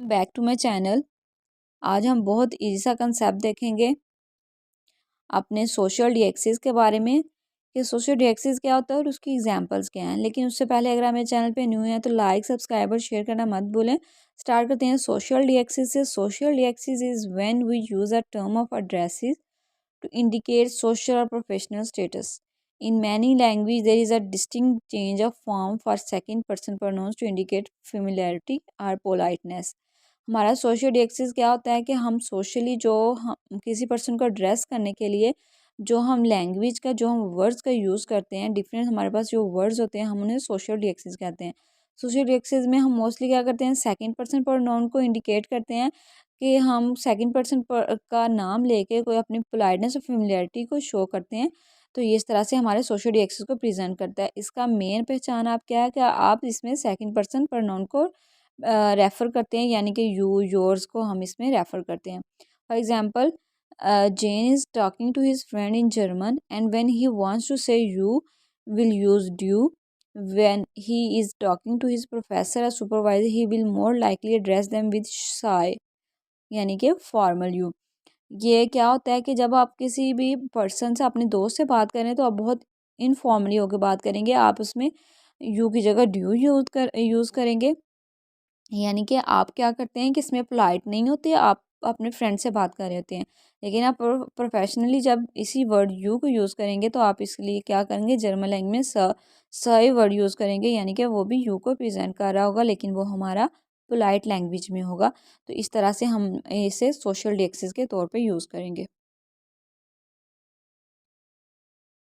Back to my channel. आज हम बहुत इजी सा कंसेप्ट देखेंगे अपने सोशल डीएक्सिस के बारे में कि सोशल डीएक्सिस क्या होता है और उसकी एग्जांपल्स क्या हैं। लेकिन उससे पहले अगर आप मेरे चैनल पे न्यू हैं तो लाइक सब्सक्राइब और शेयर करना मत भूलें। स्टार्ट करते हैं सोशल डीएक्सिस से। Social deixis is when we use a term of addresses to indicate social or professional status. In many languages, there is a distinct change of form for second person pronouns to indicate familiarity or politeness. हमारा social डिएक्सिस क्या होता है कि हम socially जो हम किसी person को एड्रेस करने के लिए जो हम लैंग्वेज का जो हम वर्ड्स का यूज़ करते हैं, डिफरेंट हमारे पास जो वर्ड्स होते हैं हम उन्हें सोशल डिएक्सिस कहते हैं। सोशल डिएक्सिस में हम मोस्टली क्या करते हैं, सेकंड पर्सन प्रोनाउन को इंडिकेट करते हैं कि हम सेकंड पर्सन का नाम लेके कोई अपनी पोलाइटनेस और फेमिलियरिटी को शो करते हैं। तो ये इस तरह से हमारे सोशल डिएक्सिस को प्रेजेंट करता है। इसका मेन पहचान आप क्या है कि आप इसमें सेकंड पर्सन प्रोनाउन को रेफ़र करते हैं, यानी कि यू योर्स को हम इसमें रेफ़र करते हैं। For example, Jane is talking to his friend in German and when he wants to say you will use du. when he is talking to his professor or supervisor he will more likely address them with shy, यानी कि formal you. ये क्या होता है कि जब आप किसी भी पर्सन से अपने दोस्त से बात करें तो आप बहुत इनफॉर्मली होकर बात करेंगे, आप उसमें यू की जगह ड्यू यूज़ करेंगे। यानी कि आप क्या करते हैं कि इसमें पोलाइट नहीं होते, आप अपने फ्रेंड से बात कर रहे होते हैं। लेकिन आप प्रोफेशनली जब इसी वर्ड यू को यूज़ करेंगे तो आप इसके लिए क्या करेंगे, जर्मन लैंग्वेज में ही वर्ड यूज़ करेंगे, यानी कि वो भी यू को प्रेजेंट कर रहा होगा लेकिन वो हमारा पोलाइट लैंग्वेज में होगा। तो इस तरह से हम इसे सोशल डिएक्सिस के तौर पे यूज़ करेंगे।